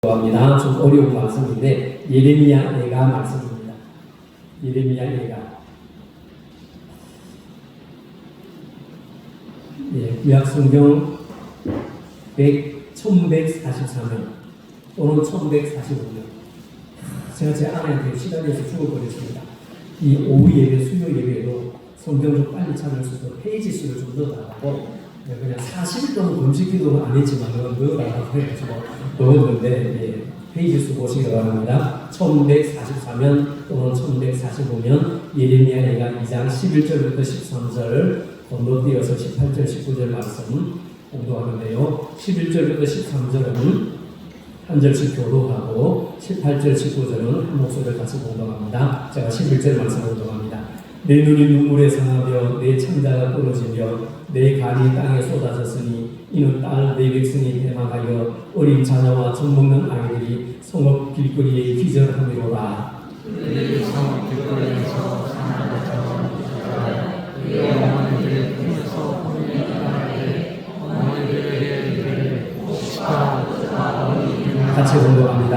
합니다. 좀 어려운 말씀인데 예레미야 예가 말씀입니다. 예레미야 예가. 구약 성경 1143년 또는 1145년. 제가 제 아내한테 시간에서 죽어버렸습니다. 이 오후 예배, 수요 예배에도 성경 좀 빨리 찾을 수 있도록 페이지 수를 좀 넣어달라고 그냥 40일 동안 금식 기도는 안 했지만 넣어달라고 해가지고 넣었는데 페이지 수 보시기 바랍니다. 1144년 또는 1145년 예레미야 예가 2장 11절부터 13절 건너뛰어서 18절 19절 말씀 공부하는데요. 11절부터 13절은 한 절씩 교독하고 18절 19절은 한 목소리를 같이 공부합니다. 제가 11절 말씀 공부합니다. 내 눈이 눈물에 상하며 내 창자가 부러지며 내 간이 땅에 쏟아졌으니 이는 딸 내 백성이 대망하여 어린 자녀와 젖먹는 아이들이 성읍 길거리에 기절함이로라. 그들이 성읍 길거리에서 사는 것처럼 그의 어머니들의 품에서 품에 떠나게 어머니들에게 이르되 오시다 같이 공부합니다.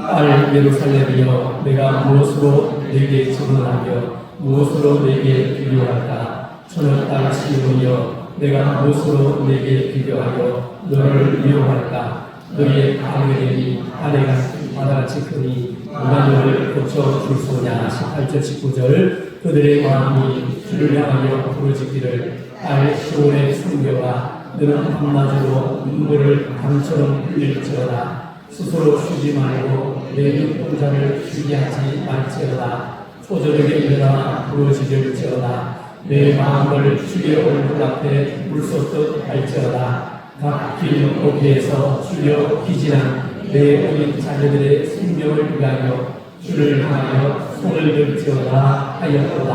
딸 예루살렘이여 내가 무엇으로 내게 증언하며 무엇으로 내게 비교할까? 처녀 딸 시온이여 내가 무엇으로 내게 비교하여 너를 위로할까? 너희의 아내들이 바다같이 크니 누가 너를 고쳐줄 소냐? 18절 19절 그들의 마음이 주를 향하여 부르짖기를 딸 시온의 성녀가 너는 한마디로 눈물을 강처럼 흘릴지어다. 스스로 쉬지 말고 내 눈동자를 쉬게 하지 말지어다. 초저녁에 일어나 부르짖을지어다. 내 마음을 주의 얼굴 앞에 물솟듯 할지어다. 각 길 어귀에서 주여 기진한 내 어린 자녀들의 생명을 위하여 주를 향하여 손을 들지어다 하였도다.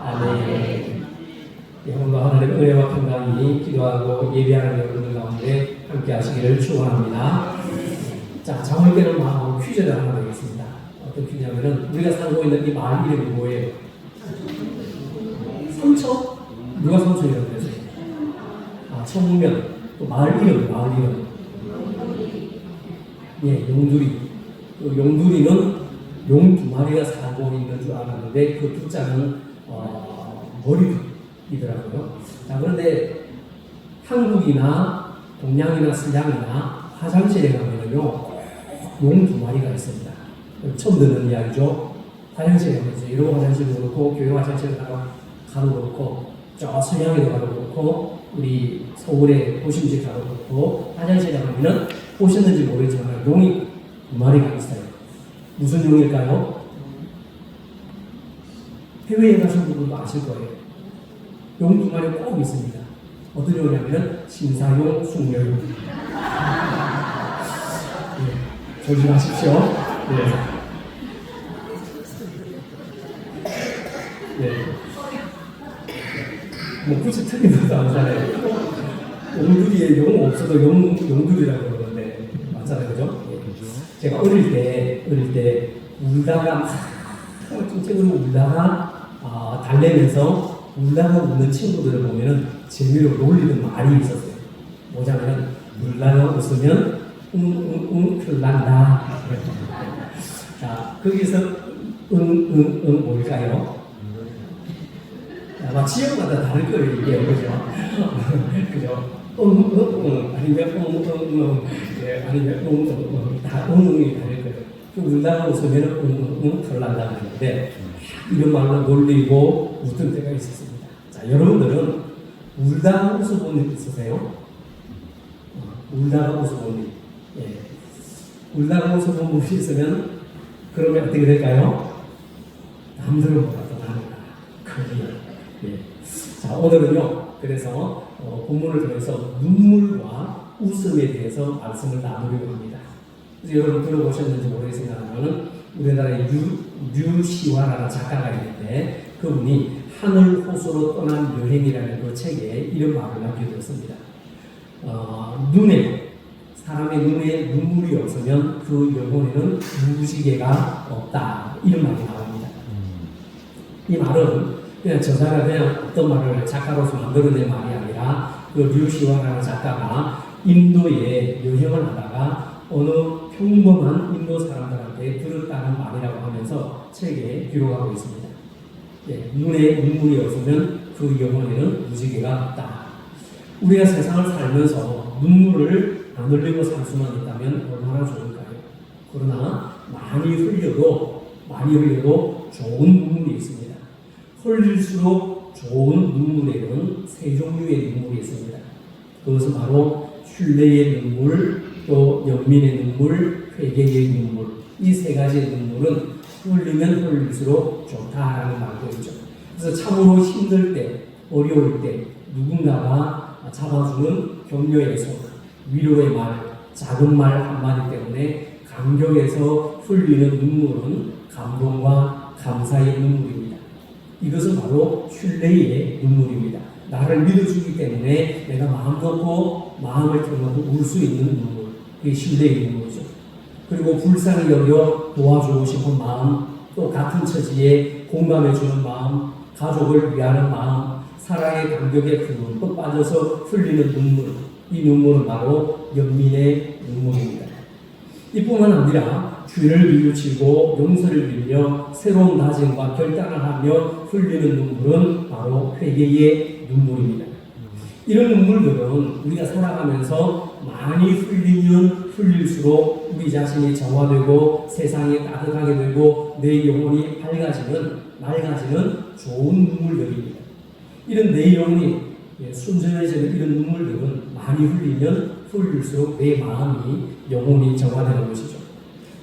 아멘. 오늘도 하나님의 은혜와 평강이 기도하고 예배하는 여러분들 가운데 함께 하시기를 축원합니다. 자, 장월계는 마음으로 퀴즈를 하나 내겠습니다. 어떤 퀴즈냐면은 우리가 살고 있는 이 마을 이름이 뭐예요? 삼천? 누가 삼천이라고 그랬어요? 청면. 또 마을 이름. 용두리. 용두리는 용 두 마리가 살고 있는 줄 알았는데 그 두 자는 머리이더라고요. 자, 그런데 한국이나 동양이나 서양이나 화장실에 가면은요 용 두 마리가 있습니다. 처음 듣는 이야기죠. 화장실에 가면서 이런 화장실도 그렇고 교회 화장실에 가도 그렇고 저 서양에도 가도 그렇고 우리 서울의 도심지 가도 그렇고 화장실에 가면은 보셨는지 모르겠지만 용이 두 마리가 있어요. 무슨 용일까요? 해외에 가신 분들도 아실 거예요. 용 두 마리가 꼭 있습니다. 어떤 용이냐면 신사용, 숭려용. 조심하십시오. 뭐 굳이 틀린 것도 아니잖아요. 용두리에 용 없어도 용두리라고 그러는데 맞잖아요, 그죠? 제가 어릴 때 울다가 찡찡으로 울다가 달래면서 울다가 웃는 친구들을 보면은 재미로 놀리는 말이 있었어요. 뭐냐면 울다가 웃으면 큰일 난다. 자, 거기서 뭘까요? 아마 지역마다 다를 거예요, 이게, 그죠? 그죠? 아니면 아니면 다 응이 다를 거예요. 울다가 웃으면 큰일 난다 하는데, 이런 말로 놀리고 웃을 때가 있었습니다. 자, 여러분들은 울다가 웃어본 일 있으세요? 울다가 웃어본 일. 울다가 웃어본 분이 있으면, 그러면 어떻게 될까요? 남들은 뭐라도 나는 그게. 자, 오늘은요, 그래서 본문을 통해서 눈물과 웃음에 대해서 말씀을 나누려고 합니다. 그래서 여러분 들어보셨는지 모르겠습니다만, 우리나라에 류시화라는 작가가 있는데, 그분이 하늘 호수로 떠난 여행이라는 그 책에 이런 말을 남겨두었습니다. 사람의 눈에 눈물이 없으면 그 영혼에는 무지개가 없다. 이런 말이 나옵니다. 이 말은 그냥 저자가 그냥 어떤 말을 작가로서 만들어낸 말이 아니라 그 류시화라는 작가가 인도에 여행을 하다가 어느 평범한 인도 사람들한테 들었다는 말이라고 하면서 책에 기록하고 있습니다. 눈에 눈물이 없으면 그 영혼에는 무지개가 없다. 우리가 세상을 살면서 눈물을 안 흘리고 살 수만 있다면 얼마나 좋을까요? 그러나 많이 흘려도 좋은 눈물이 있습니다. 흘릴수록 좋은 눈물에는 세 종류의 눈물이 있습니다. 그것은 바로 신뢰의 눈물, 또 연민의 눈물, 회개의 눈물. 이 세 가지의 눈물은 흘리면 흘릴수록 좋다라는 말도 있죠. 그래서 참으로 힘들 때, 어려울 때 누군가가 잡아주는 격려의 손, 위로의 말, 작은 말 한마디 때문에 감격에서 흘리는 눈물은 감동과 감사의 눈물입니다. 이것은 바로 신뢰의 눈물입니다. 나를 믿어주기 때문에 내가 마음 놓고 마음을 펴놓고 울 수 있는 눈물, 그게 신뢰의 눈물이죠. 그리고 불쌍히 여겨 도와주고 싶은 마음, 또 같은 처지에 공감해주는 마음, 가족을 위하는 마음, 사랑의 감격에 흠뻑 빠져서 흘리는 눈물, 이 눈물은 바로 연민의 눈물입니다. 이뿐만 아니라 죄를 뉘우치고 용서를 빌며 새로운 다짐과 결단을 하며 흘리는 눈물은 바로 회개의 눈물입니다. 이런 눈물들은 우리가 살아가면서 많이 흘리면 흘릴수록 우리 자신이 정화되고 세상이 따뜻하게 되고 내 영혼이 맑아지는 좋은 눈물들입니다. 이런 내 영혼이 순전해지는 이런 눈물들은 많이 흘릴수록 내 마음이 영혼이 정화되는 것이죠.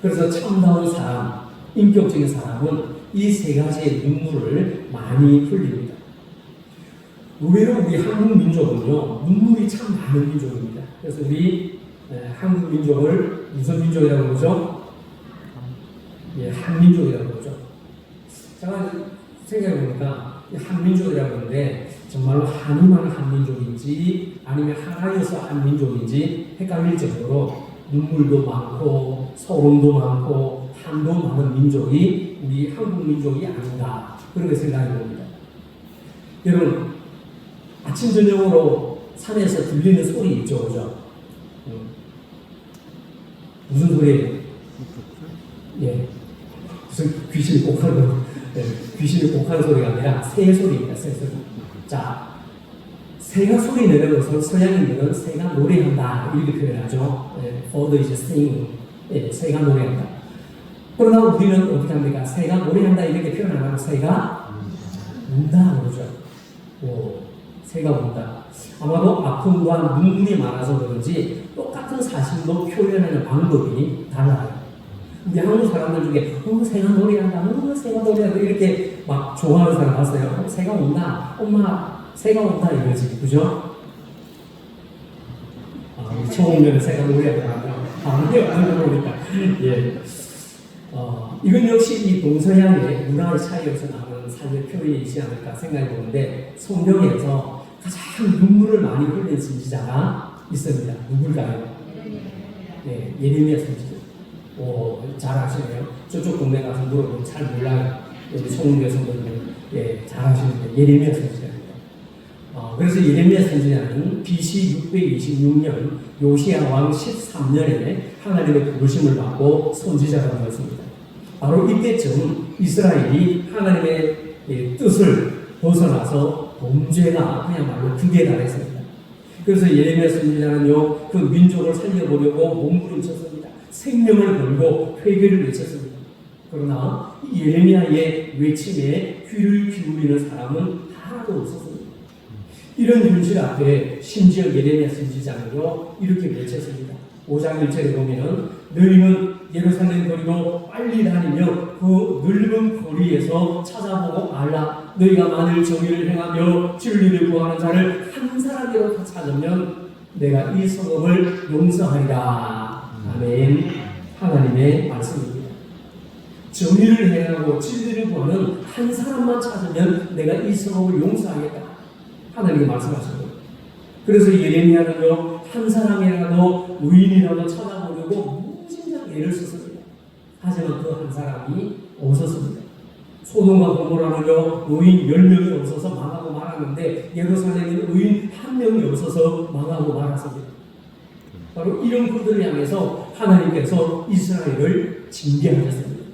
그래서 참다운 사람, 인격적인 사람은 이 세 가지의 눈물을 많이 흘립니다. 의외로 우리 한국 민족은요, 눈물이 참 많은 민족입니다. 그래서 우리 한국 민족을 무슨 민족이라고 그러죠? 한민족이라고 그러죠. 제가 생각해보니까 한민족이라고 하는데 정말로 한이만 한민족인지 아니면 하나여서 한민족인지 헷갈릴 정도로 눈물도 많고 소름도 많고 한도 많은 민족이 우리 한국 민족이 아닌가 그렇게 생각해 봅니다. 여러분 아침 저녁으로 산에서 들리는 소리 있죠, 그죠? 무슨 소리예요? 무슨 귀신이 곡하는 소리가 아니라 새 소리입니다. 새 소리. 자, 새가 소리 내는 것을 서양인들은 새가 노래한다 이렇게 표현하죠. Bird is singing. 새가 노래한다. 그러나 우리는 어떻게 합니까? 새가 노래한다 이렇게 표현 안 하고 새가 운다 그러죠. 새가 운다. 아마도 아픔과 눈물이 많아서 그런지 똑같은 사실도 표현하는 방법이 달라요. 우리 한국 사람들 중에 새가 노래한다, 새가 노래한다 이렇게 막 좋아하는 사람 봤어요. 새가 온다, 엄마 새가 온다 이거지, 그죠? 우리 처음에는 새가 노래한다. 이게 완전 모르니까. 이건 역시 이 동서양의 문화의 차이에서 나오는 삶의 표현이지 않을까 생각해 보는데 성경에서 가장 눈물을 많이 흘린 선지자가 있습니다. 누굴까요? 예레미야 선지자. 잘 아시네요. 저쪽 동네 가서 물어보면 잘 몰라요. 여기 송은교 성도님은 잘 아시는데 예레미야 선지자입니다. 그래서 예레미야 선지자는 BC 626년 요시야 왕 13년에 하나님의 부르심을 받고 선지자가 되었습니다. 바로 이때쯤 이스라엘이 하나님의 뜻을 벗어나서 범죄가 그야말로 극에 달했습니다. 그래서 예레미야 선지자는요 그 민족을 살려보려고 몸부림쳤습니다. 생명을 걸고 회개를 외쳤습니다. 그러나 예레미야의 외침에 귀를 기울이는 사람은 하나도 없었습니다. 이런 현실 앞에 심지어 예레미야 선지자는요 이렇게 외쳤습니다. 5장 1절에 보면 너희는 예루살렘 거리로 빨리 다니며 그 넓은 거리에서 찾아보고 알라. 너희가 만일 정의를 행하며 진리를 구하는 자를 한 사람이라도 찾으면 내가 이 성읍을 용서하리라. 아멘. 하나님의 말씀입니다. 정의를 행하고 진리를 구하는 한 사람만 찾으면 내가 이 성읍을 용서하겠다. 하나님이 말씀하십니다. 그래서 예레미야는요 한 사람이라도 의인이라도 찾아보려고 무진장 애를 썼습니다. 하지만 그 한 사람이 없었습니다. 소돔과 고모라는요 의인 10명이 없어서 망하고 말았는데 예루살렘에는 의인 1명이 없어서 망하고 말았습니다. 바로 이런 그들을 향해서 하나님께서 이스라엘을 징계하셨습니다.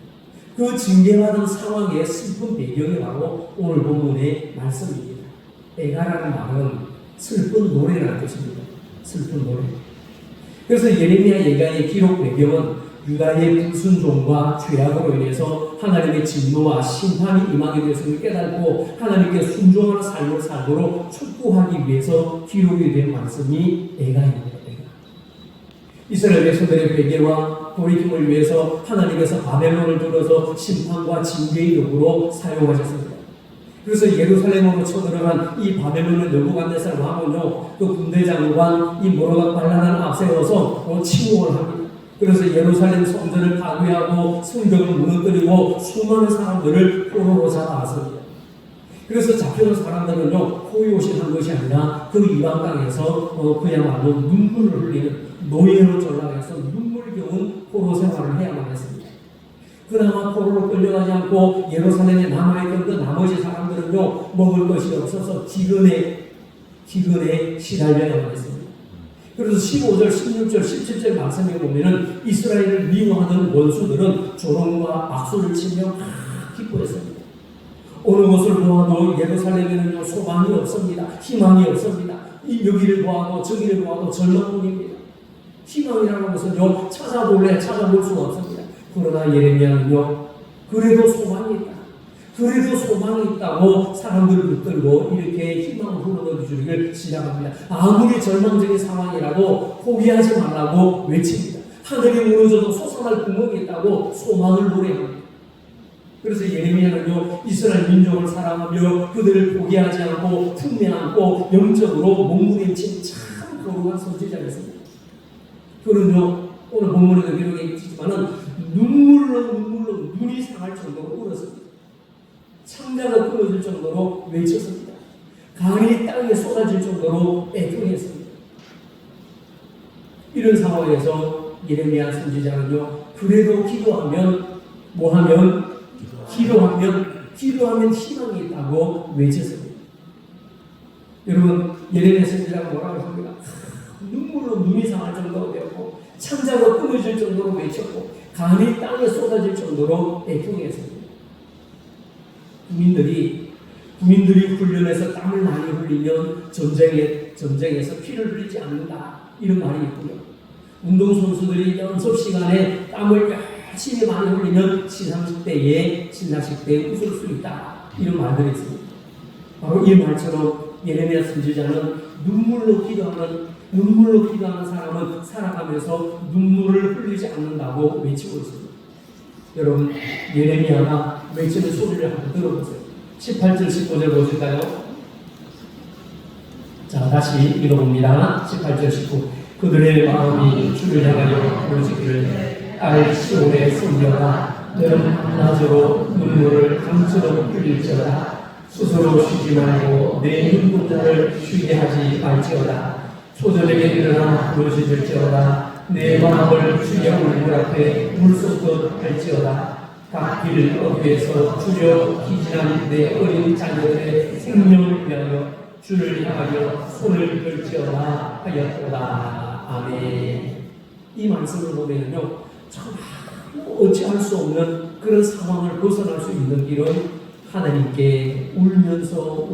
그 징계받은 상황의 슬픈 배경이 바로 오늘 본문의 말씀입니다. 애가라는 말은 슬픈 노래라는 뜻입니다. 슬픈 노래. 그래서 예레미야 예가의 기록 배경은 유다의 불순종과 죄악으로 인해서 하나님의 진노와 심판이 임하게 되었음을 깨닫고 하나님께 순종하는 삶을 살도록 촉구하기 위해서 기록이 된 말씀이 애가입니다. 이스라엘 백성들의 회개와 돌이킴을 위해서 하나님께서 바벨론을 들어서 심판과 징계의 도구로 사용하셨습니다. 그래서 예루살렘으로 쳐들어간 이 바벨론의 느부갓네살 왕은요, 그 군대 장관 이 모로닥 발란을 앞세워서 침공을 합니다. 그래서 예루살렘 성전을 파괴하고 성벽을 무너뜨리고 수많은 사람들을 포로로 잡아왔습니다. 그래서 잡혀온 사람들은요, 포효신한 것이 아니라 그 이방 땅에서 그야말로 눈물을 흘리는 노예로 전락해서 눈물겨운 포로 생활을 해야만 했습니다. 그나마 포로로 끌려가지 않고 예루살렘에 남아있던 그 나머지 사람들은요, 먹을 것이 없어서 기근에 시달려야만 했습니다. 그래서 15절, 16절, 17절 말씀에 보면은 이스라엘을 미워하는 원수들은 조롱과 박수를 치며 기뻐했습니다. 어느 곳을 보아도 예루살렘에는 소망이 없습니다. 희망이 없습니다. 이 여기를 보아도 저기를 보아도 절망뿐입니다. 희망이라는 것은요, 찾아볼 수가 없습니다. 그러나 예레미야는요, 그래도 소망이 있다. 그래도 소망이 있다고 사람들을 붙들고 이렇게 희망을 불어넣어주기를 시작합니다. 아무리 절망적인 상황이라도 포기하지 말라고 외칩니다. 하늘이 무너져도 솟아날 구멍이 있다고 소망을 노래합니다. 그래서 예레미야는요, 이스라엘 민족을 사랑하며 그들을 포기하지 않고 틈에 안고 영적으로 몸부림친 참 거룩한 선지자였습니다. 그는요, 오늘 본문에도 기록해 있지만은 눈물로 눈이 상할 정도로 울었습니다. 창자가 끊어질 정도로 외쳤습니다. 강이 땅에 쏟아질 정도로 애통했습니다. 이런 상황에서 예레미야 선지자는요, 그래도 기도하면 기도하면 희망이 있다고 외쳤습니다. 여러분, 예레미야 선지자가 뭐라고 합니까? 눈물로 눈이 상할 정도로 되었고 창자가 끊어질 정도로 외쳤고 강이 땅에 쏟아질 정도로 애통했습니다. 국민들이 훈련해서 땀을 많이 흘리면 전쟁에서 피를 흘리지 않는다, 이런 말이 있고요. 운동선수들이 연습 시간에 땀을 열심히 많이 흘리면 시상식대에 웃을 수 있다, 이런 말들이 있습니다. 바로 이 말처럼 예레미야 선지자는 눈물로 기도하는 사람은 살아가면서 눈물을 흘리지 않는다고 외치고 있습니다. 여러분, 예레미야가 외치는 소리를 한번 들어보세요. 18절 19절 보실까요? 자, 다시 읽어봅니다. 18절 19. 그들의 마음이 주를 향하여 부르짖기를 딸 시온의 성녀가 너는 한낮으로 눈물을 강수로 흘릴지어다. 스스로 쉬지 말고 내 눈동자를 쉬게 하지 말지어다. 초저녁에 일어나 부르짖을지어다. 내 마음을 주의 얼굴 앞에 물쏟듯 할지어다. 각 길 어귀에서 주려 기진한 내 어린 자녀들의 생명을 위하여 주를 향하여 손을 들지어다 하였도다. 아멘. 이 말씀을 보면요, 참 어찌할 수 없는 그런 상황을 벗어날 수 있는 길은 하나님께 울면서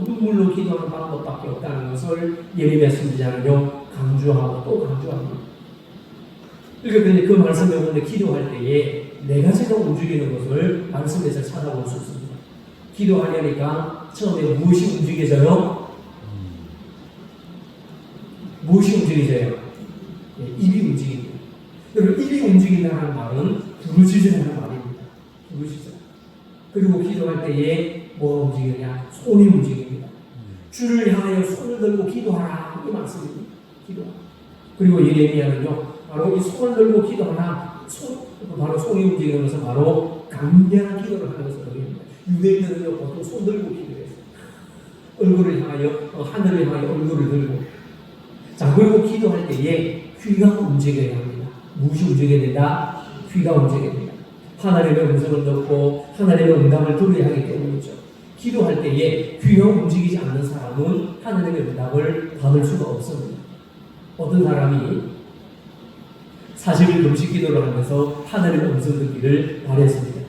눈물로 기도하는 방법밖에 없다는 것을 예레미야 선지자는요, 강조하고 또 강조합니다. 그러니까 그 말씀에 보면 기도할 때에 네 가지가 움직이는 것을 말씀에서 찾아볼 수 있습니다. 기도하려니까 처음에 무엇이 움직여져요? 입이 움직입니다. 여러분, 입이 움직인다는 말은 부르짖으라는 말입니다. 부르짖으라. 그리고 기도할 때에 뭐가 움직이냐? 손이 움직입니다. 주를 향하여 손을 들고 기도하라, 이 말씀입니다. 기도하라. 그리고 예레미야는요, 바로 이 손을 들고 기도하라, 바로 손이 움직이는 것은 바로 강렬한 기도를 하는 것을 의미합니다. 유대인들은요, 보통 손 들고 기도했어요. 얼굴을 향하여, 하늘을 향하여 얼굴을 들고. 자, 그리고 기도할 때에 귀가 움직여야 합니다. 무엇이 움직여야 된다? 귀가 움직여야 됩니다. 하나님의 음성을 듣고 하나님의 응답을 들어야 하기 때문이죠. 기도할 때에 귀가 움직이지 않는 사람은 하나님의 응답을 받을 수가 없습니다. 어떤 사람이 40일 금식 기도를 하면서 하나님의 음성 듣기를 바랬습니다.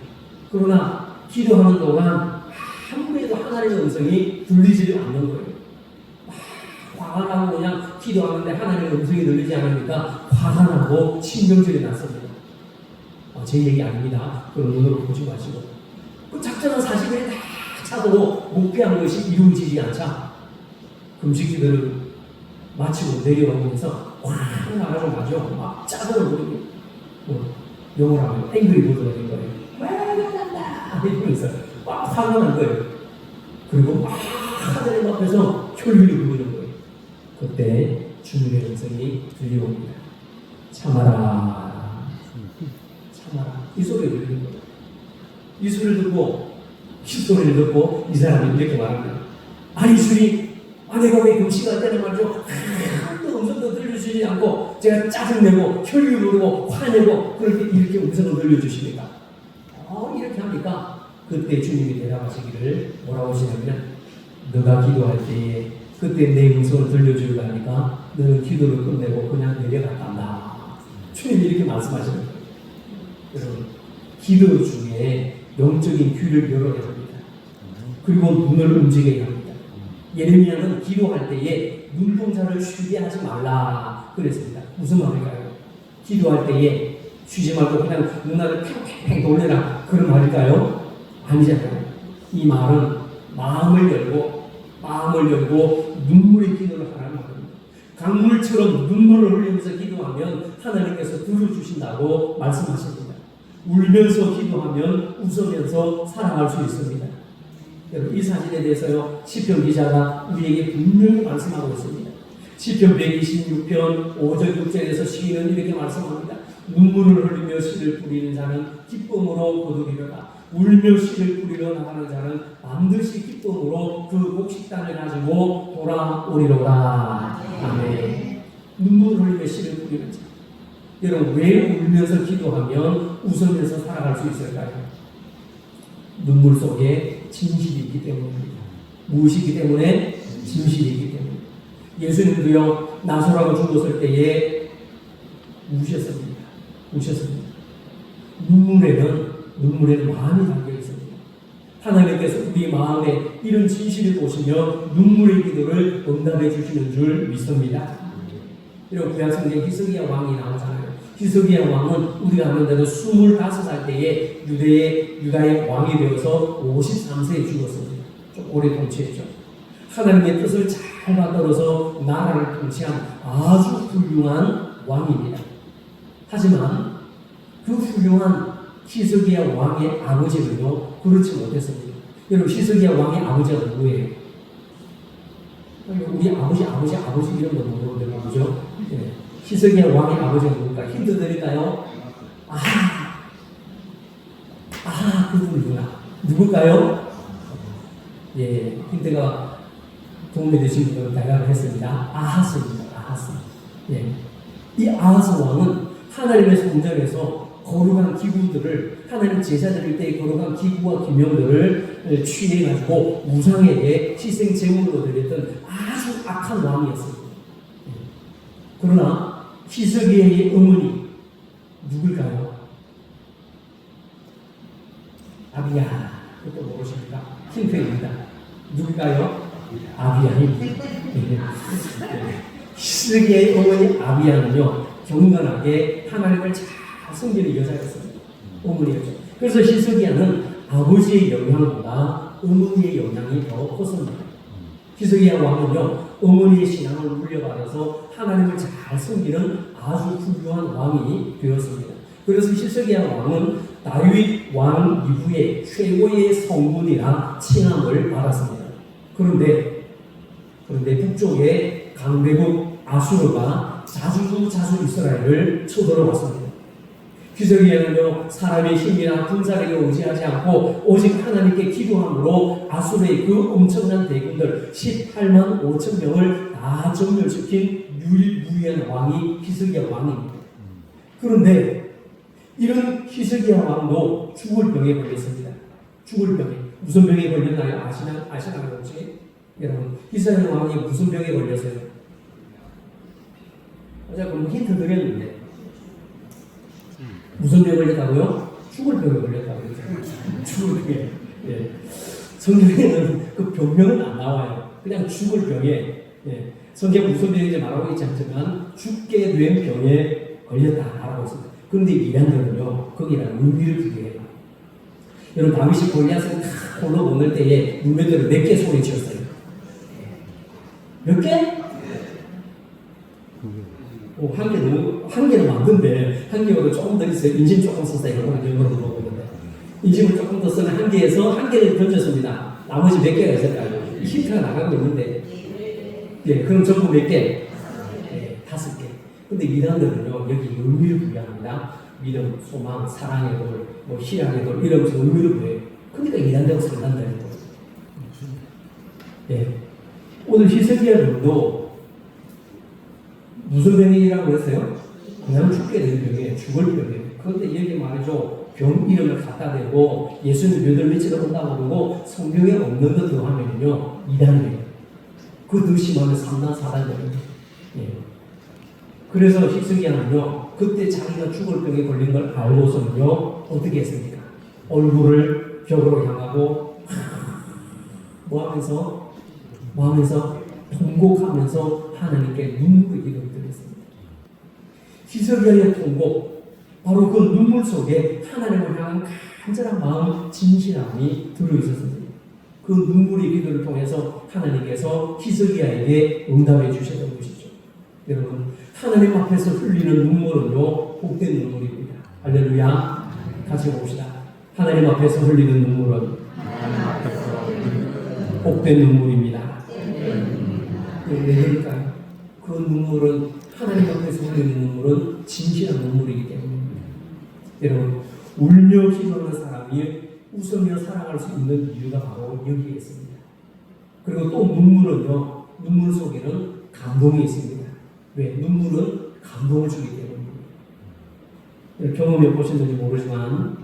그러나 기도하는 동안 아무래도 하나님의 음성이 들리지 않는 거예요. 화가 나고 그냥 기도하는데 하나님의 음성이 들리지 않으니까 화가 나고 신경질이 났습니다. 제 얘기 아닙니다. 그런 눈으로 보지 마시고. 그 작전은 40일에 다 차도 목표한 것이 이루어지지 않자 금식 기도를 마치고 내려오면서 확 나가서 가죠. 막 짜증을 부리고 영어로 하면 앵그리 보드가 된 거예요. 왜 난다 이러면서 막 화가 난 거예요. 그리고 막 하나님 앞에서 혈류를 부르는 거예요. 그때 주님의 음성이 들려옵니다. 참아라, 참아라. 이 소리를 들리는 거예요. 이 소리를 듣고 이 소리를 듣고 이 사람이 이렇게 말합니다. 아니 주님, 내가 왜 금식할 때는 말이죠 한도 음성도 들려주시지 않고 제가 짜증내고 혈류 부르고 화내고 그럴 때 이렇게 음성을 들려주십니까? 이렇게 합니까? 그때 주님이 대답하시기를 뭐라고 하시냐면 너가 기도할 때에 그때 내 음성을 들려주려고 하니까 너는 기도를 끝내고 그냥 내려갔단다. 주님이 이렇게 말씀하시는 거예요. 여러분, 기도 중에 영적인 귀를 열어야 합니다. 그리고 눈을 움직여야 합니다. 예레미야는 기도할 때에 눈동자를 쉬게 하지 말라 그랬습니다. 무슨 말일까요? 기도할 때에 쉬지 말고 그냥 눈알을 팽팽 돌려라 그런 말일까요? 아니잖아요. 이 말은 마음을 열고 눈물의 기도를 하라는 말입니다. 강물처럼 눈물을 흘리면서 기도하면 하나님께서 들어주신다고 말씀하십니다. 울면서 기도하면 웃으면서 살아갈 수 있습니다. 여러분, 이 사진에 대해서요 시편 기자가 우리에게 분명히 말씀하고 있습니다. 시편 126편 5절 6절에서 시인은 이렇게 말씀합니다. 눈물을 흘리며 씨를 뿌리는 자는 기쁨으로 거두리로다. 울며 씨를 뿌리러 나가는 자는 반드시 기쁨으로 그 곡식단을 가지고 돌아오리로다. 아멘. 눈물을 흘리며 씨를 뿌리는 자. 여러분, 왜 울면서 기도하면 웃으면서 살아갈 수 있을까요? 눈물 속에 진실이 있기 때문입니다. 무엇이기 때문에? 진실이 있기 때문에. 예수님도요 나사로가 죽었을 때에 우셨습니다. 눈물에는 마음이 담겨 있습니다. 하나님께서 우리 마음에 이런 진실을 보시며 눈물의 기도를 응답해 주시는 줄 믿습니다. 이런 구약성경 히스기야 왕이 나오잖아요. 히스기야 왕은 우리가 아는 대로 25살 때에 유다의 왕이 되어서 53세에 죽었습니다. 좀 오래 통치했죠. 하나님의 뜻을 잘 받들어서 나라를 통치한 아주 훌륭한 왕입니다. 하지만 그 훌륭한 히스기야 왕의 아버지는요 그렇지 못했습니다. 여러분, 히스기야 왕의 아버지가 누구예요? 우리 아버지 이런 거 모르는데 그죠? 네. 히스기야 왕의 아버지가 누굴까? 힌트 드릴까요? 그분이구나. 누굴까요? 예, 힌트가 도움이 되신 분들은 대답을 했습니다. 아하스입니다. 아하스. 예. 이 아하스 왕은 하나님의 성전에서 거룩한 기구들을 하나님 제사 드릴 때 거룩한 기구와 기명들을 취해가지고 우상에게 희생 제물로 드렸던 아주 악한 왕이었습니다. 그러나 히스기야의 어머니 누굴까요? 아비야. 그것도 모르십니까? 힌트입니다. 누굴까요? 아비야입니다. 히스기야의 어머니 아비야는요 경건하게 하나님을 잘 섬기는 여자였습니다. 어머니였죠. 그래서 히스기야는 아버지의 영향보다 어머니의 영향이 더 컸습니다. 히스기야 왕은요 어머니의 신앙을 물려받아서 하나님을 잘 섬기는 아주 훌륭한 왕이 되었습니다. 그래서 히스기야 왕은 다윗 왕 이후에 최고의 성군이라 칭함을 받았습니다. 그런데 북쪽의 강대국 아수르가 자주 이스라엘을 쳐들어왔습니다. 히스기야는요 사람의 힘이나 군사력에 의지하지 않고 오직 하나님께 기도함으로 아수르의 그 엄청난 대군들 18만 5천 명을 다 전멸시킨 유일무이한 왕이 히스기야 왕입니다. 그런데 이런 히스기야 왕도 죽을 병에 걸렸습니다. 죽을 병에. 무슨 병에 걸렸나요? 아시나요 혹시? 여러분, 히스기야 왕이 무슨 병에 걸렸어요? 제가 그럼 힌트 드렸는데 무슨 병에 걸렸다고요? 죽을 병에 걸렸다고 그러죠. 죽을 병에. 예. 성경에는 그 병명은 안 나와요. 그냥 죽을 병에. 예. 성경 무슨 병인지 말하고 있지 않지만 죽게 된 병에 걸렸다라고 있습니다. 그런데 미란들은요 거기랑 의미를 부여해요. 여러분 다윗이 골리앗을 다 홀로 먹을 때에 문명들을 몇 개 소리치었어요? 몇 개? 한 개는 맞는데 한 개보다 조금 더 있어요. 인심 조금 썼어요. 이거는 영어로 물어보는데 인심을 조금 더 쓰는 한 개에서 한 개를 던졌습니다. 나머지 몇 개가 있을까요? 힌트가 나가고 있는데 예, 그럼 전부 몇 개? 네, 5개. 근데 미란들은요 여기 의미를 부여합니다. 믿음, 소망, 사랑의 돌, 뭐 희락의 돌 이러면서 의미를 부여해요. 그러니까 일한다고 생각한다는 거예요. 예. 오늘 히스기야도 무슨 병이라고 했어요? 그냥 죽게 된 병이에요. 죽을 병이에요. 그런데 여기 말이죠. 병 이름을 갖다 대고 예수님 몇 월 며칠을 온다고 그러고 성경에 없는 것 더하면요 이단이에요. 그 더 심하면 3단, 4단이에요. 예. 그래서 히스기야는요 그때 자기가 죽을 병에 걸린 걸 알고서는요 어떻게 했습니까? 얼굴을 벽으로 향하고 뭐 하면서 통곡하면서 하나님께 눈물의 기도를 드렸습니다. 히스기야의 통곡 바로 그 눈물 속에 하나님을 향한 간절한 마음 진실함이 들어있었습니다. 그 눈물의 기도를 통해서 하나님께서 히스기야에게 응답해 주셨던 것이죠. 여러분 하나님 앞에서 흘리는 눈물은요 복된 눈물입니다. 할렐루야. 같이 봅시다. 하나님 앞에서 흘리는 눈물은 복된 눈물입니다. 왜 그럴까요? 그 눈물은 하나님 앞에서 흘리는 눈물은 진실한 눈물이기 때문입니다. 여러분 울며 기도하는 사람이 웃으며 살아갈 수 있는 이유가 바로 여기에 있습니다. 그리고 또 눈물은요 눈물 속에는 감동이 있습니다. 왜? 눈물은 감동을 주기 때문입니다. 경험해 보셨는지 모르지만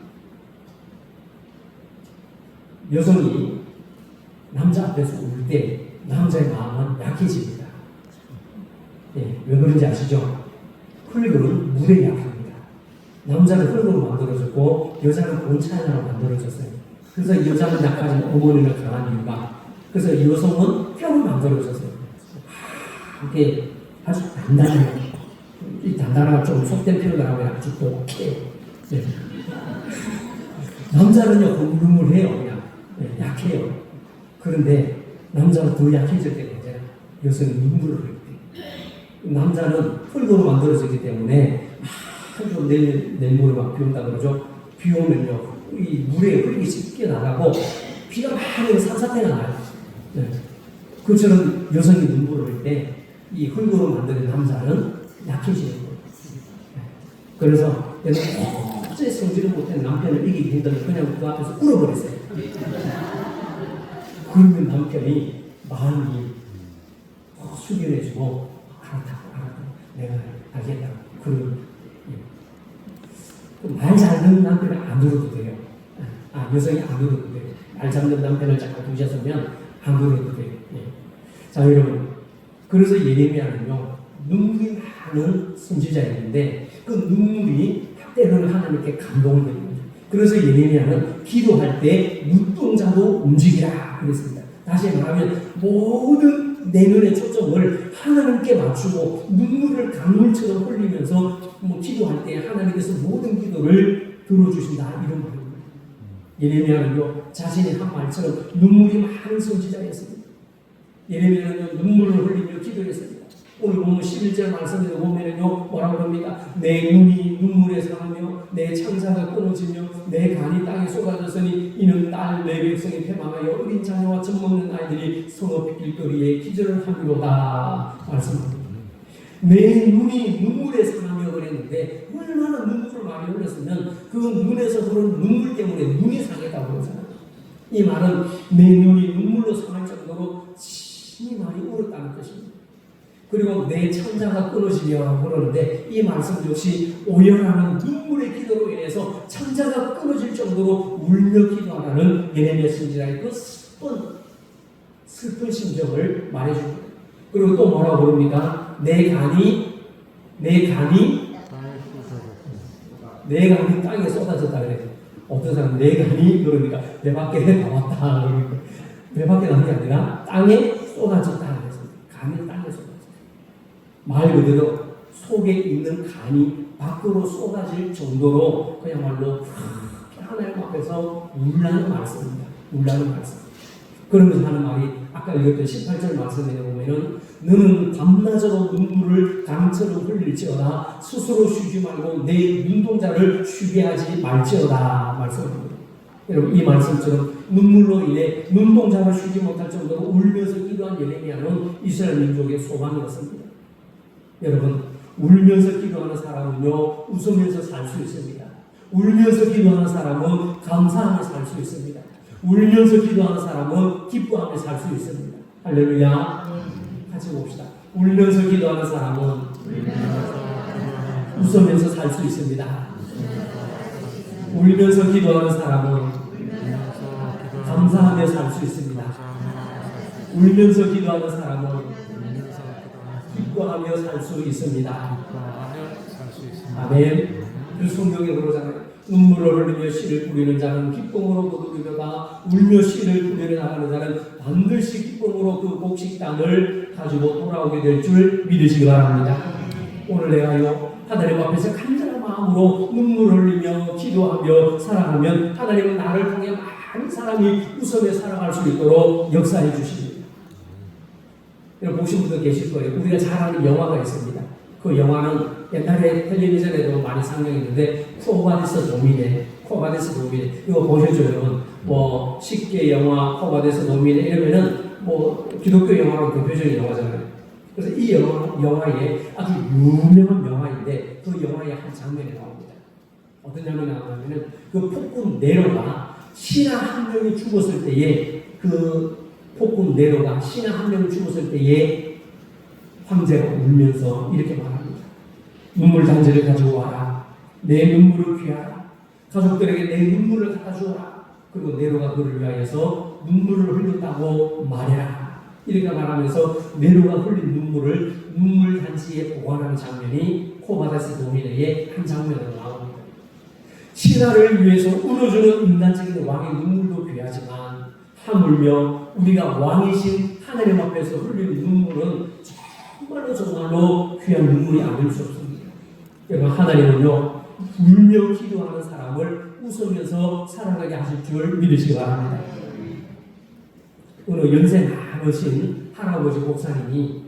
여성이 남자 앞에서 울 때 남자의 마음은 약해집니다. 예, 왜 그런지 아시죠? 흙은 물에 약합니다. 남자는 흙으로 만들어졌고 여자는 본차이나로 만들어졌어요. 그래서 여자는 약하지만 어머니는 강한 이유가 그래서 여성은 뼈로 만들어졌어요. 이게 아주 단단해요. 이 단단하고 좀 속된 표현을 하면 아주 독해요. 예. 남자는요 흐물흐물해요. 그냥 예, 약해요. 그런데 남자는 더 약해질 때가 이제 여성이 눈물을 흘릴 때 남자는 흙으로 만들어졌기 때문에 흙으로 내물을 막 비운다 그러죠. 비 오면요 이 물에 흙이 씻겨 나가고 비가 많이 오면 산사태가 나요. 네. 그처럼 여성이 눈물을 흘릴 때 이 흙으로 만든 남자는 약해지는 거예요. 네. 그래서 어째 성질을 못한 남편을 이기기 힘들면 그냥 그 앞에서 울어버렸어요. 그러면 남편이 마음이 숙연해지고 알았다 내가 알겠다. 그리고 말 잘 듣는 남편을 안 들어도 돼요. 여성이 안 들어도 돼요. 말 잘 듣는 남편을 잠깐 두셨으면 안 들어도 돼요. 예. 자 여러분 그래서 예레미야는요 눈물이 많은 선지자였는데 그 눈물이 때로는 하나님께 감동을 드립니다. 그래서 예레미야는 기도할 때 눈동자도 움직이라 그랬습니다. 다시 말하면 모든 내 눈의 초점을 하나님께 맞추고 눈물을 강물처럼 흘리면서 기도할 때 하나님께서 모든 기도를 들어주신다 이런 말입니다. 예레미야는요 자신의 한 말처럼 눈물이 많은 선지자였습니다. 예레미야는요 눈물을 흘리며 기도했습니다. 오늘 보면 11절 말씀에 보면은요 뭐라고 합니까? 내 눈이 눈물에 상하며 내 창자가 끊어지며 내 간이 땅에 쏟아졌으니 이는 딸 내 백성이 패망하여 어린 자녀와 젖 먹는 아이들이 성읍 길거리에 기절을 하리로다 말씀합니다. 내 눈이 눈물에 상하며 그랬는데 얼마나 눈물을 많이 흘렸으면 그 눈에서 흐르는 눈물 때문에 눈이 상했다고 그러잖아요. 이 말은 내 눈이 눈물로 상할 정도로 심히 많이 울었다는 뜻입니다. 그리고 내 창자가 끊어지며 그러는데 이 말씀 역시 오열하는 눈물의 기도로 인해서 창자가 끊어질 정도로 울며 기도하라는 예레미야 선지자의 그 슬픈 심정을 말해줍니다. 그리고 또 뭐라고 그럽니까? 내 간이 내 간이 땅에 쏟아졌다 그래요. 어떤 사람은 내 간이 그러니까 배 밖에 나왔다 그러니까 배 밖에 나온 게 아니라 땅에 쏟아졌다 그래서 간이 땅에 쏟아졌다. 말 그대로 속에 있는 간이 밖으로 쏟아질 정도로 그야말로 하나님 앞에서 울라는 말씀입니다. 울라는 말씀. 그러면서 하는 말이 아까 읽었던 18절 말씀에 보면은 너는 밤낮으로 눈물을 강처럼 흘릴지어다 스스로 쉬지 말고 내 눈동자를 쉬게 하지 말지어다 말씀합니다. 여러분 이 말씀처럼 눈물로 인해 눈동자를 쉬지 못할 정도로 울면서 기도한 예레미야는 이스라엘 민족의 소망이었습니다. 여러분 울면서 기도하는 사람은요 웃으면서 살 수 있습니다. 울면서 기도하는 사람은 감사하며 살 수 있습니다. 울면서 기도하는 사람은 기뻐하며 살 수 있습니다. 할렐루야. 같이 봅시다. 울면서 기도하는 사람은 웃으면서 살 수 있습니다. 울면서 기도하는 사람은 감사하며 살 수 있습니다. 울면서 기도하는 사람은 기뻐하며 살 수 있습니다. 아멘. 그 성경에 그러잖아요. 눈물을 흘리며 씨를 뿌리는 자는 기쁨으로 거두리로다. 울며 씨를 뿌리러 나가는 자는 반드시 기쁨으로 그 곡식 땅을 가지고 돌아오게 될 줄 믿으시기 바랍니다. 오늘 내가요 하나님 앞에서 간절한 마음으로 눈물을 흘리며 기도하며 살아가면 하나님은 나를 통해 많은 사람이 웃으며 살아갈 수 있도록 역사해 주십니다. 여러분 보신 분도 계실 거예요. 우리가 잘 아는 영화가 있습니다. 그 영화는 옛날에 텔레비전에도 많이 상영했는데 코바디스 도미네 이거 보셨죠 여러분? 뭐 쉽게 영화 코바디스 도미네 이러면은 뭐 기독교 영화로 대표적인 영화잖아요. 그래서 이 영화에 아주 유명한 영화인데 그 영화의 한 장면이 나옵니다. 어떤 장면이 나오냐면은 그 폭군 네로가 신하 한 명이 죽었을 때에 그 폭군 네로가 신하 한 명이 죽었을 때에 황제가 울면서 이렇게 말합니다. 눈물 단지를 가지고 와라. 내 눈물을 귀하라. 가족들에게 내 눈물을 갖다 주어라. 그리고 네로가 그를 위하여서 눈물을 흘린다고 말해라. 이렇게 말하면서 네로가 흘린 눈물을 눈물 단지에 보관하는 장면이 코바다스 도미네의 한 장면으로 나옵니다. 신하를 위해서 울어주는 인간적인 왕의 눈물도 귀하지만 하물며 우리가 왕이신 하나님 앞에서 흘린 눈물은 정말로 귀한 눈물이 아닐 수 없습니다. 여러분 하나님은요 울며 기도하는 사람을 웃으면서 살아가게 하실 줄 믿으시기 바랍니다. 오늘 연세 많으신 할아버지 목사님이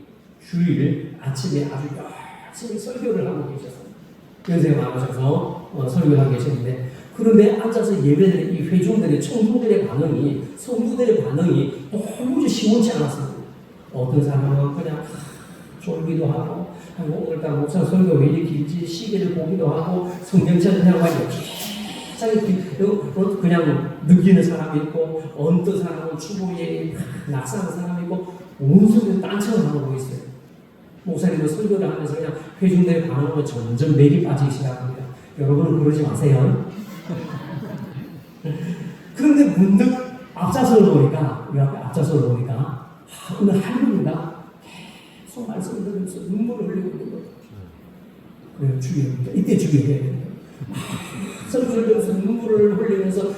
주일 아침에 아주 열심히 설교를 하고 계셨어요. 연세가 많으셔서 설교를 하고 계셨는데 그런데 앉아서 예배드린 이 회중들의 성도들의 반응이 도무지 시원치 않았습니다. 어떤 사람은 그냥 졸기도 하고 오늘따라 목사 설교 왜 이렇게 길지 시계를 보기도 하고 성경책을 그냥 그냥 느끼는 사람이 있고 어떤 사람은 추모에 낙서하는 사람이 있고 온 소리를 딴처럼 하고 있어요. 목사님은 설교를 하면서 그냥 회중들의 반응으로 점점 맥이 빠지기 시작합니다. 여러분은 그러지 마세요. 그런데 문득 앞좌석을 보니까 오늘 할머니가 계속 말씀을 들으면서 눈물을 흘리고 있는 거예요. 그래요, 주의합니다. 이때 주의해야 됩니다. 설교를 들으면서 눈물을 흘리면서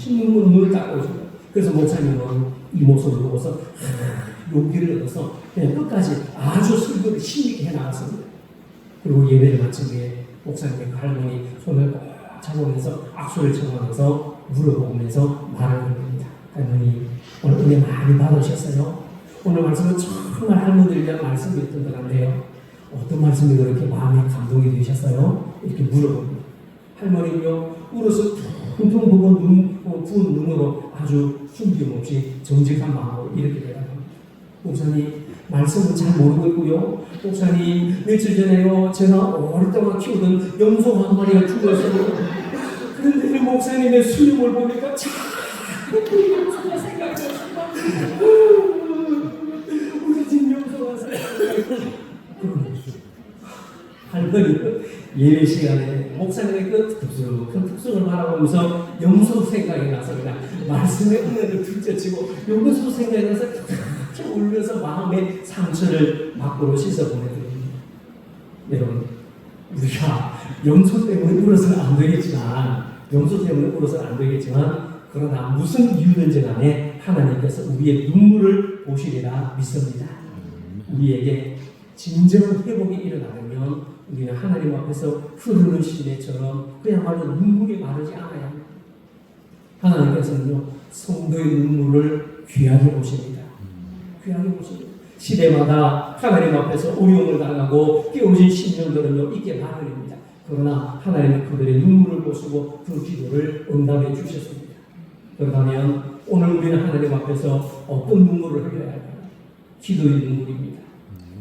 눈물을 닦고 있습니다. 그래서 목사님은 이 모습을 보고서 용기를 얻어서 그냥 끝까지 아주 설교를 힘있게 해나갔습니다. 그리고 예배를 마친 뒤에 목사님의 할머니 손을 꼭 잡으면서 악수를 청하면서 물어보면서 말을 합니다. 할머니 오늘 은혜 많이 받으셨어요? 오늘 말씀은 정말 할머니를 위한 말씀이었던 것 같네요. 어떤 말씀이 그렇게 마음에 감동이 되셨어요? 이렇게 물어봅니다. 할머니는요 울어서 퉁퉁 부은 눈으로 아주 숨김없이 정직한 마음으로 이렇게 대답합니다. 목사님 말씀은 잘 모르고 있고요. 목사님 며칠 전에요 제가 오랫동안 키우던 염소 한 마리가 죽었어요. 그런데 목사님의 수염을 보니까 자꾸 염소가 생각이 났습니다. 우리 집 염소가 생각이 났습니다. 할머니는 예배 시간에 목사님의 그 특성을 바라보면서 염소 생각이 나서 그냥 말씀의 은혜를 둘째치고 염소 생각이 나서 울면서 마음의 상처를 밖으로 씻어보내드립니다. 여러분 우리가 염소 때문에 울어서는 안 되겠지만, 염소 때문에 울어서는 안 되겠지만, 그러나 무슨 이유든지 간에 하나님께서 우리의 눈물을 보시리라 믿습니다. 우리에게 진정한 회복이 일어나려면 우리는 하나님 앞에서 흐르는 시내처럼 그야말로 눈물이 마르지 않아야 합니다. 하나님께서는요, 성도의 눈물을 귀하게 보십니다. 귀하게 보십니다. 시대마다 하나님 앞에서 어려움을 당하고 깨어진 심령들은요, 있게 마련입니다. 그러나 하나님은 그들의 눈물을 보시고 그 기도를 응답해 주셨습니다. 그렇다면 오늘 우리는 하나님 앞에서 어떤 눈물을 흘려야 할까요? 기도의 눈물입니다.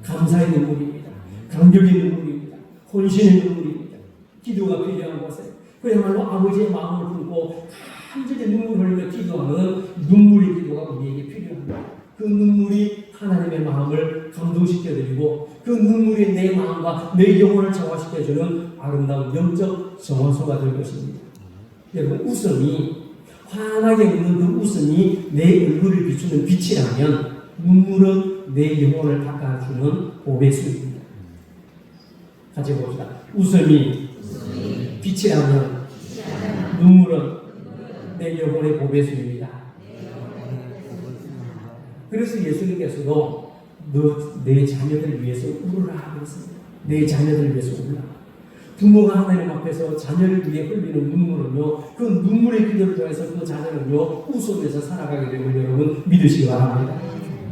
감사의 눈물입니다. 감격의 눈물입니다. 헌신의 눈물입니다. 기도가 필요한 곳에 그야말로 아버지의 마음을 품고 간절히 눈물을 흘리며 기도하는 눈물의 기도가 우리에게 필요합니다. 그 눈물이 하나님의 마음을 감동시켜드리고 그 눈물이 내 마음과 내 영혼을 정화시켜주는 아름다운 영적 정화소가 될 것입니다. 여러분, 웃음이 환하게 웃는 그 웃음이 내 얼굴을 비추는 빛이라면 눈물은 내 영혼을 닦아주는 보배수입니다. 같이 봅시다. 웃음이 빛이라면 눈물은 내 영혼의 보배수입니다. 그래서 예수님께서도 너 내 자녀들 위해서 울으라 그랬습니다. 내 자녀들 위해서 울으라. 부모가 하나님 앞에서 자녀를 위해 흘리는 눈물은요, 그 눈물의 기도를 통해서 그 자녀는요, 웃으면서 살아가게 되면 여러분 믿으시기 바랍니다.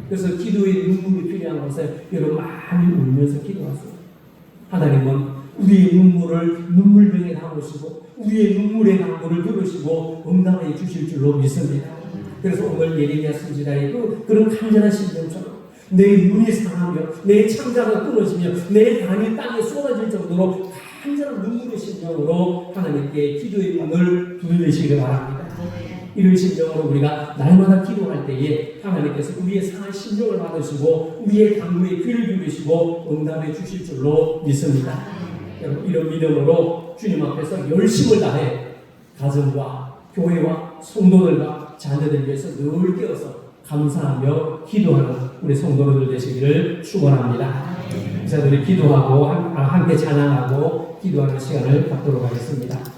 그래서 기도의 눈물이 필요한 것에 여러분 많이 울면서 기도하세요. 하나님은 우리의 눈물을 눈물병에 담으시고 우리의 눈물의 강물을 들으시고 응답해 주실 줄로 믿습니다. 그래서 오늘 예레미야 선지자의 그런 간절한 심정처럼 내 눈이 상하며 내 창자가 끊어지며 내 간이 땅에 쏟아질 정도로 간절한 눈물의 심정으로 하나님께 기도의 문을 두드리시기 바랍니다. 이런 심정으로 우리가 날마다 기도할 때에 하나님께서 우리의 상한 심정을 받으시고 우리의 간구에 귀를 기울이시고 응답해 주실 줄로 믿습니다. 여러분, 이런 믿음으로 주님 앞에서 열심을 다해 가정과 교회와 성도들과 자녀들 위해서 늘 깨어서 감사하며 기도하는 우리 성도들 되시기를 축원합니다. 자들이 기도하고 함께 찬양하고 기도하는 시간을 갖도록 하겠습니다.